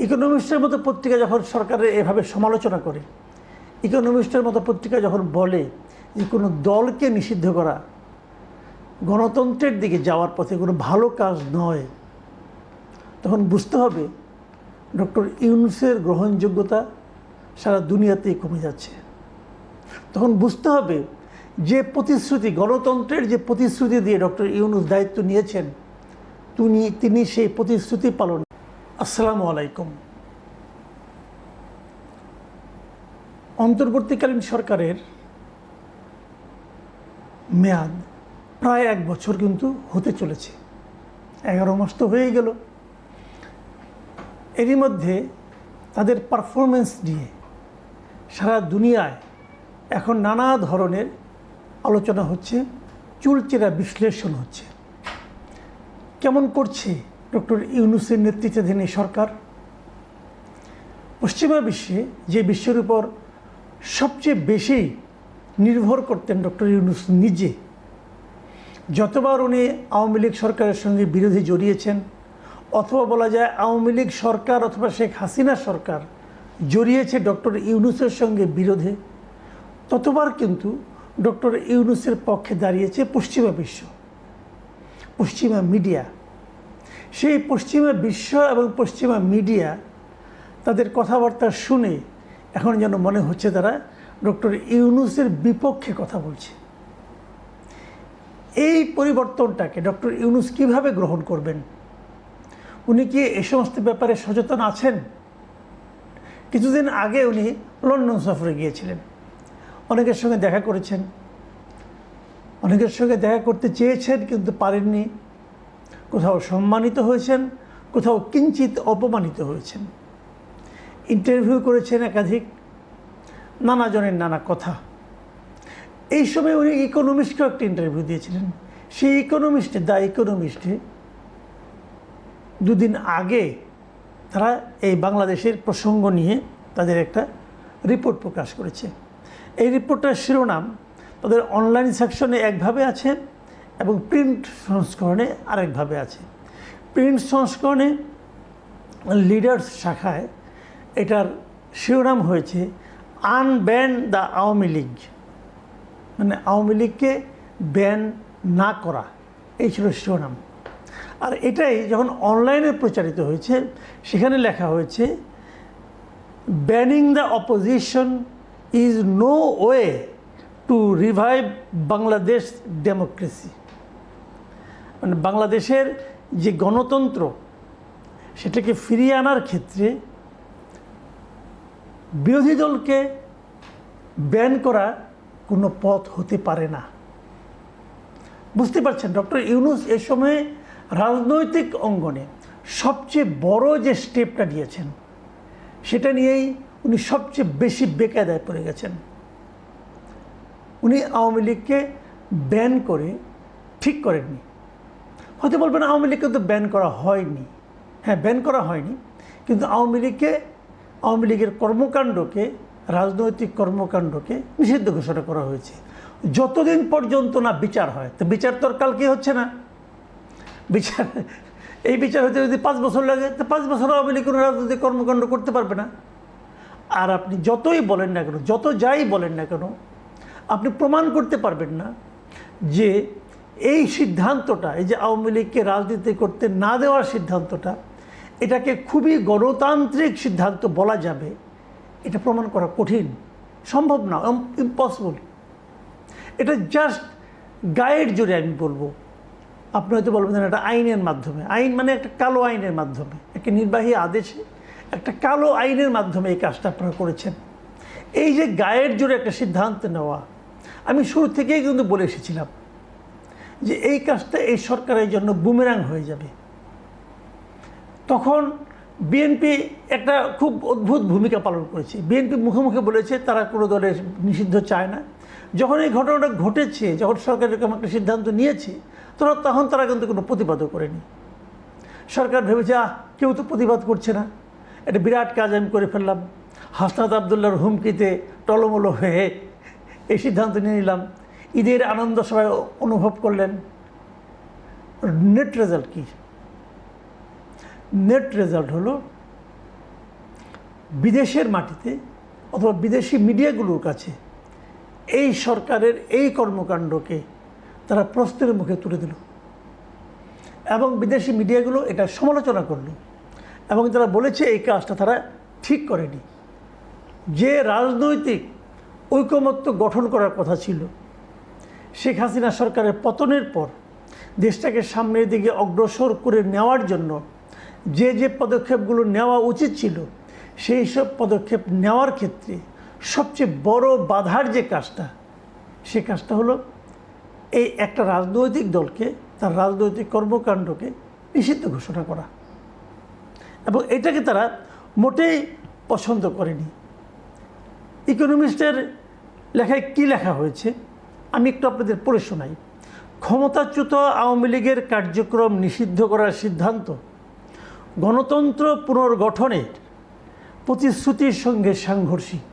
ইকোনমিস্টের মতো পত্রিকা যখন সরকারের এভাবে সমালোচনা করে, ইকোনমিস্টের মতো পত্রিকা যখন বলে যে কোনো দলকে নিষিদ্ধ করা গণতন্ত্রের দিকে যাওয়ার পথে কোনো ভালো কাজ নয়, তখন বুঝতে হবে ডক্টর ইউনূসের গ্রহণযোগ্যতা সারা দুনিয়াতেই কমে যাচ্ছে। তখন বুঝতে হবে যে প্রতিশ্রুতি, গণতন্ত্রের যে প্রতিশ্রুতি দিয়ে ডক্টর ইউনূস দায়িত্ব নিয়েছেন, তিনি সেই প্রতিশ্রুতি পালন। আসসালামু আলাইকুম। অন্তর্বর্তীকালীন সরকারের মেয়াদ প্রায় 1 বছর কিন্তু হতে চলেছে, 11 মাস তো হয়ে গেল। এরই মধ্যে তাদের পারফরমেন্স নিয়ে সারা দুনিয়ায় এখন নানা ধরনের আলোচনা হচ্ছে, চুলচেরা বিশ্লেষণ হচ্ছে। কেমন করছে ডক্টর ইউনূসের নেতৃত্বাধীন এই সরকার? পশ্চিমা বিশ্বে, যে বিশ্বের উপর সবচেয়ে বেশি নির্ভর করতেন ডক্টর ইউনূস নিজে, যতবার উনি আওয়ামী লীগ সরকারের সঙ্গে বিরোধী জড়িয়েছেন, অথবা বলা যায় আওয়ামী লীগ সরকার অথবা শেখ হাসিনা সরকার জড়িয়েছে ডক্টর ইউনূসের সঙ্গে বিরোধে, ততবার কিন্তু ডক্টর ইউনূসের পক্ষে দাঁড়িয়েছে পশ্চিমা বিশ্ব, পশ্চিমা মিডিয়া। সেই পশ্চিমা বিশ্ব এবং পশ্চিমা মিডিয়া তাদের কথাবার্তা শুনে এখন যেন মনে হচ্ছে তারা ডক্টর ইউনূসের বিপক্ষে কথা বলছে। এই পরিবর্তনটাকে ডক্টর ইউনূস কীভাবে গ্রহণ করবেন? উনি কি এ সমস্ত ব্যাপারে সচেতন আছেন? কিছুদিন আগে উনি লন্ডন সফরে গিয়েছিলেন, অনেকের সঙ্গে দেখা করেছেন, অনেকের সঙ্গে দেখা করতে চেয়েছেন কিন্তু পারেননি। কোথাও সম্মানিত হয়েছেন, কোথাও কিঞ্চিত অপমানিত হয়েছেন। ইন্টারভিউ করেছেন একাধিক, নানা জনের নানা কথা। এই সময় উনি ইকোনমিস্টকেও একটা ইন্টারভিউ দিয়েছিলেন। সেই ইকোনমিস্টে, দ্য ইকোনমিস্টে 2 দিন আগে তারা এই বাংলাদেশের প্রসঙ্গ নিয়ে তাদের একটা রিপোর্ট প্রকাশ করেছে। এই রিপোর্টটার শিরোনাম তাদের অনলাইন সেকশনে একভাবে আছে এবং প্রিন্ট সংস্করণে আরেকভাবে আছে। প্রিন্ট সংস্করণে লিডার্স শাখায় এটার শিরোনাম হয়েছে আনব্যান দ্য আওয়ামী লীগ, মানে আওয়ামী লীগকে ব্যান না করা, এই ছিল শিরোনাম। আর এটাই যখন অনলাইনে প্রচারিত হয়েছে, সেখানে লেখা হয়েছে banning the opposition is no way to revive Bangladesh democracy, মানে বাংলাদেশের যে গণতন্ত্র সেটাকে ফিরিয়ে আনার ক্ষেত্রে বিরোধী দলকে ব্যান করা কোনো পথ হতে পারে না। বুঝতে পারছেন, ডক্টর ইউনূস এ সময়ে রাজনৈতিক অঙ্গনে সবচেয়ে বড় যে স্টেপটা নিয়েছেন, সেটা নিয়েই উনি সবচেয়ে বেশি বেকায়দায় পড়ে গেছেন। উনি আওয়ামী লীগকে ব্যান করে ঠিক করেননি। হয়তো বলবেন আওয়ামী লীগকে তো ব্যান করা হয়নি। হ্যাঁ, ব্যান করা হয়নি, কিন্তু আওয়ামী লীগের কর্মকাণ্ডকে, রাজনৈতিক কর্মকাণ্ডকে নিষিদ্ধ ঘোষণা করা হয়েছে যতদিন পর্যন্ত না বিচার হয়। তো বিচার তো আর কালকে হচ্ছে না। এই বিচার হতে যদি 5 বছর লাগে, তো 5 বছর আওয়ামী লীগ কোনো রাজনৈতিক কর্মকাণ্ড করতে পারবে না। আর আপনি যতই বলেন না কেন, যত যাই বলেন না কেন, আপনি প্রমাণ করতে পারবেন না যে এই সিদ্ধান্তটা, এই যে আওয়ামী লীগকে রাজনীতি করতে না দেওয়ার সিদ্ধান্তটা, এটাকে খুবই গণতান্ত্রিক সিদ্ধান্ত বলা যাবে। এটা প্রমাণ করা কঠিন, সম্ভব না, ইম্পসিবল। এটা জাস্ট গাইড জুড়ে আমি বলবো। আপনি হয়তো বলবেন এটা আইনের মাধ্যমে, আইন মানে একটা কালো আইনের মাধ্যমে, একটা নির্বাহী আদেশে একটা কালো আইনের মাধ্যমে এই কাজটা আপনারা করেছেন। এই যে গায়ের জোরে একটা সিদ্ধান্ত নেওয়া, আমি শুরু থেকেই কিন্তু বলে এসেছিলাম যে এই কাজটা এই সরকারের জন্য বুমেরাং হয়ে যাবে। তখন বিএনপি একটা খুব অদ্ভুত ভূমিকা পালন করেছে। বিএনপি মুখে মুখে বলেছে তারা কোনো দলের নিষিদ্ধ চায় না। যখন এই ঘটনাটা ঘটেছে, যখন সরকার এরকম একটা সিদ্ধান্ত নিয়েছে, তখন তারা কিন্তু কোনো প্রতিবাদও করেনি। সরকার ভেবেছে কেউ তো প্রতিবাদ করছে না, এটা বিরাট কাজ আমি করে ফেললাম। হাসনাত আবদুল্লাহর হুমকিতে টলমলো হয়ে এই সিদ্ধান্ত নিয়ে নিলাম। ঈদের আনন্দ সবাই অনুভব করলেন। নেট রেজাল্ট কি? নেট রেজাল্ট হলো বিদেশের মাটিতে অথবা বিদেশি মিডিয়াগুলোর কাছে এই সরকারের এই কর্মকাণ্ডকে তারা প্রশ্নের মুখে তুলে দিল এবং বিদেশি মিডিয়াগুলো এটা সমালোচনা করলো এবং তারা বলেছে এই কাজটা তারা ঠিক করেনি। যে রাজনৈতিক ঐকমত্য গঠন করার কথা ছিল, শেখ হাসিনা সরকারের পতনের পর দেশটাকে সামনের দিকে অগ্রসর করে নেওয়ার জন্য যে যে পদক্ষেপগুলো নেওয়া উচিত ছিল, সেই সব পদক্ষেপ নেওয়ার ক্ষেত্রে সবচেয়ে বড় বাধার যে কাজটা, সে কাজটা হলো এই একটা রাজনৈতিক দলকে তার রাজনৈতিক কর্মকাণ্ডকে নিষিদ্ধ ঘোষণা করা। এবং এটাকে তারা মোটেই পছন্দ করেনি। ইকোনমিস্টের লেখায় কি লেখা হয়েছে আমি একটু আপনাদের পড়ে শোনাই। ক্ষমতাচ্যুত আওয়ামী লীগের কার্যক্রম নিষিদ্ধ করার সিদ্ধান্ত গণতন্ত্র পুনর্গঠনের প্রতিশ্রুতির সঙ্গে সাংঘর্ষিক।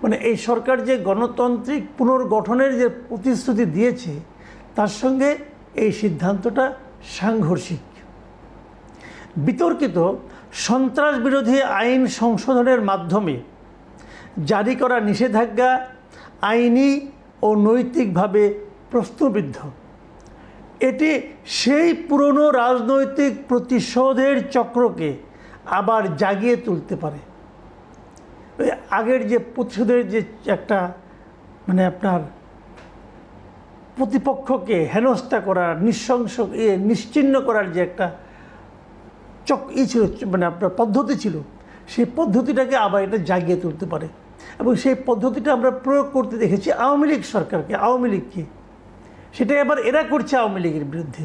মানে এই সরকার যে গণতান্ত্রিক পুনর্গঠনের যে প্রতিশ্রুতি দিয়েছে তার সঙ্গে এই সিদ্ধান্তটা সাংঘর্ষিক। বিতর্কিত সন্ত্রাস বিরোধী আইন সংশোধনের মাধ্যমে জারি করা নিষেধাজ্ঞা আইনি ও নৈতিকভাবে প্রশ্নবিদ্ধ। এটি সেই পুরনো রাজনৈতিক প্রতিশোধের চক্রকে আবার জাগিয়ে তুলতে পারে। ওই আগের যে প্রতিশোধের যে একটা মানে আপনার প্রতিপক্ষকে হেনস্থা করার, নিশ্চিহ্ন করার যে একটা ছিল, মানে আপনার পদ্ধতি ছিল, সেই পদ্ধতিটাকে আবার এটা জাগিয়ে তুলতে পারে। এবং সেই পদ্ধতিটা আমরা প্রয়োগ করতে দেখেছি আওয়ামী লীগ সরকারকে, আওয়ামী লীগকে। সেটাই আবার এরা করছে আওয়ামী লীগের বিরুদ্ধে।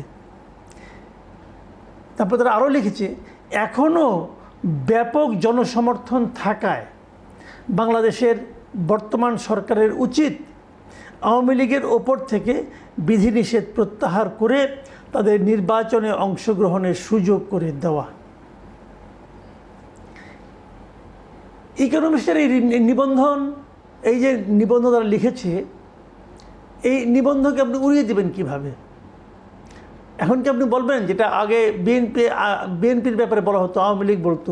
তারপর তারা আরও লিখেছে, এখনও ব্যাপক জনসমর্থন থাকায় বাংলাদেশের বর্তমান সরকারের উচিত আওয়ামী লীগের ওপর থেকে বিধিনিষেধ প্রত্যাহার করে তাদের নির্বাচনে অংশগ্রহণের সুযোগ করে দেওয়া। ইকোনমিস্টের এই নিবন্ধন, এই যে নিবন্ধ তারা লিখেছে, এই নিবন্ধকে আপনি উড়িয়ে দেবেন কিভাবে? এখন কি আপনি বলবেন যেটা আগে বিএনপির ব্যাপারে বলা হতো, আওয়ামী লীগ বলতো,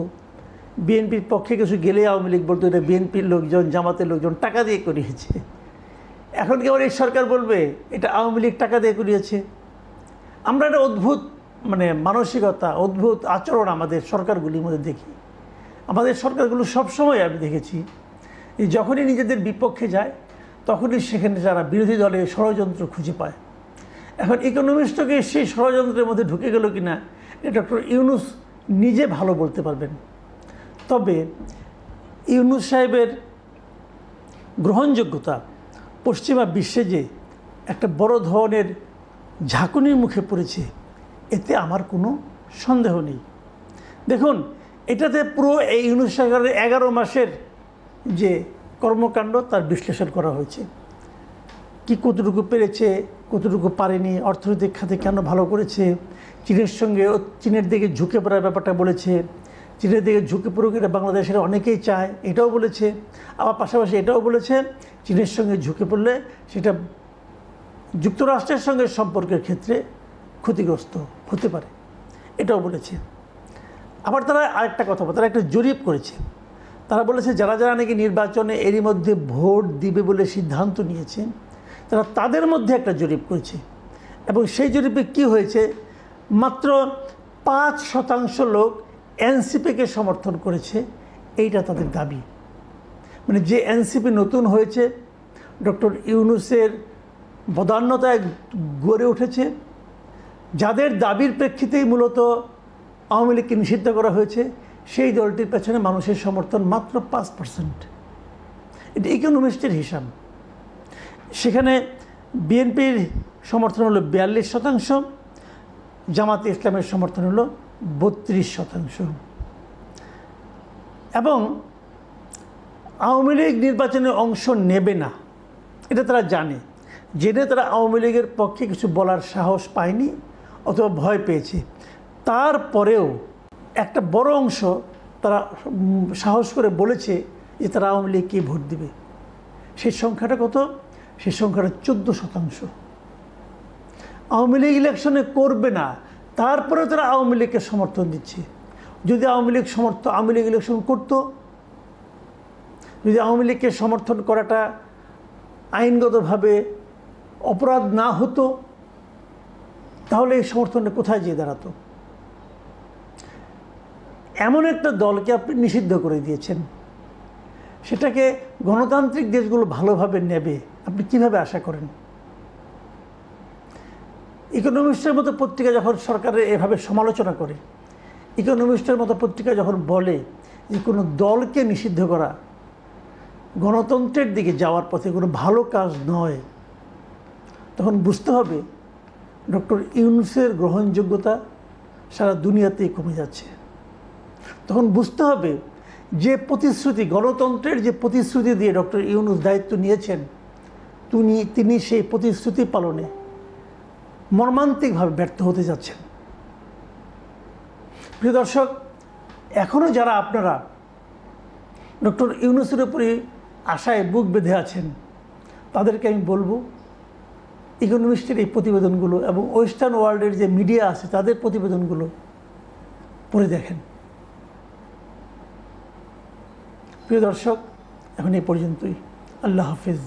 বিএনপির পক্ষে কিছু গেলে আওয়ামী লীগ বলতো এটা বিএনপির লোকজন, জামাতের লোকজন টাকা দিয়ে করিয়েছে। এখন কি আবার এই সরকার বলবে এটা আওয়ামী লীগ টাকা দিয়ে করিয়েছে? আমরা একটা অদ্ভুত মানে মানসিকতা, অদ্ভুত আচরণ আমাদের সরকারগুলির মধ্যে দেখি। আমাদের সরকারগুলো সবসময় আমি দেখেছি যখনই নিজেদের বিপক্ষে যায় তখনই সেখানে যারা বিরোধী দলের ষড়যন্ত্র খুঁজে পায়। এখন ইকোনমিস্টকে সেই ষড়যন্ত্রের মধ্যে ঢুকে গেল কি না ডক্টর ইউনূস নিজে ভালো বলতে পারবেন। তবে ইউনূস সাহেবের গ্রহণযোগ্যতা পশ্চিমা বিশ্বে যে একটা বড় ধরনের ঝাঁকুনির মুখে পড়েছে, এতে আমার কোনো সন্দেহ নেই। দেখুন, এটাতে পুরো এই ইউনূস সরকারের 11 মাসের যে কর্মকাণ্ড তার বিশ্লেষণ করা হয়েছে। কি কতটুকু পেরেছে, কতটুকু পারেনি, অর্থনৈতিক খাতে কেন ভালো করেছে, চীনের দিকে ঝুঁকে পড়ার ব্যাপারটা বলেছে, চীনের দিকে ঝুঁকে পড়ুক এটা বাংলাদেশের অনেকেই চায় এটাও বলেছে। আবার পাশাপাশি এটাও বলেছে চীনের সঙ্গে ঝুঁকে পড়লে সেটা যুক্তরাষ্ট্রের সঙ্গে সম্পর্কের ক্ষেত্রে ক্ষতিগ্রস্ত হতে পারে, এটাও বলেছে। আবার তারা আরেকটা কথা বলে, তারা একটা জরিপ করেছে। তারা বলেছে যারা যারা নাকি নির্বাচনে এরই মধ্যে ভোট দিবে বলে সিদ্ধান্ত নিয়েছে, তারা তাদের মধ্যে একটা জরিপ করেছে। এবং সেই জরিপে কি হয়েছে, মাত্র 5% লোক এনসিপিকে সমর্থন করেছে, এইটা তাদের দাবি। মানে যে এনসিপি নতুন হয়েছে, ডক্টর ইউনূসের বদান্যতায় গড়ে উঠেছে, যাদের দাবির প্রেক্ষিতেই মূলত আওয়ামী লীগকে নিষিদ্ধ করা হয়েছে, সেই দলটির পেছনে মানুষের সমর্থন মাত্র 5%। এটা ইকোনমিস্টের হিসাব। সেখানে বিএনপির সমর্থন হলো 42%, জামাতে ইসলামের সমর্থন হলো 32%। এবং আওয়ামী লীগ নির্বাচনে অংশ নেবে না এটা তারা জানে, জেনে তারা আওয়ামী লীগের পক্ষে কিছু বলার সাহস পায়নি অথবা ভয় পেয়েছে। তারপরেও একটা বড় অংশ তারা সাহস করে বলেছে যে তারা আওয়ামী লীগকে ভোট দিবে। সেই সংখ্যাটা কত? সেই সংখ্যাটা 14%। আওয়ামী লীগ ইলেকশনে করবে না, তারপরে তারা আওয়ামী লীগকে সমর্থন দিচ্ছে। যদি আওয়ামী লীগ আওয়ামী লীগ ইলেকশন করতো, যদি আওয়ামী লীগকে সমর্থন করাটা আইনগতভাবে অপরাধ না হতো, তাহলে এই সমর্থনটা কোথায় যেয়ে দাঁড়াতো? এমন একটা দলকে আপনি নিষিদ্ধ করে দিয়েছেন, সেটাকে গণতান্ত্রিক দেশগুলো ভালোভাবে নেবে আপনি কিভাবে আশা করেন? ইকোনমিস্টের মতো পত্রিকা যখন সরকারের এভাবে সমালোচনা করে, ইকোনমিস্টের মতো পত্রিকা যখন বলে যে কোনো দলকে নিষিদ্ধ করা গণতন্ত্রের দিকে যাওয়ার পথে কোনো ভালো কাজ নয়, তখন বুঝতে হবে ডক্টর ইউনূসের গ্রহণযোগ্যতা সারা দুনিয়াতেই কমে যাচ্ছে। তখন বুঝতে হবে যে প্রতিশ্রুতি, গণতন্ত্রের যে প্রতিশ্রুতি দিয়ে ডক্টর ইউনূস দায়িত্ব নিয়েছেন, তিনি সেই প্রতিশ্রুতি পালনে মর্মান্তিকভাবে ব্যর্থ হতে যাচ্ছেন। প্রিয় দর্শক, এখনও যারা আপনারা ডক্টর ইউনূসের উপরে আশায় বুক বেঁধে আছেন, তাদেরকে আমি বলবো ইকোনমিস্টের এই প্রতিবেদনগুলো এবং ওয়েস্টার্ন ওয়ার্ল্ডের যে মিডিয়া আছে তাদের প্রতিবেদনগুলো পড়ে দেখেন। প্রিয় দর্শক, এখন এই পর্যন্তই। আল্লাহ হাফিজ।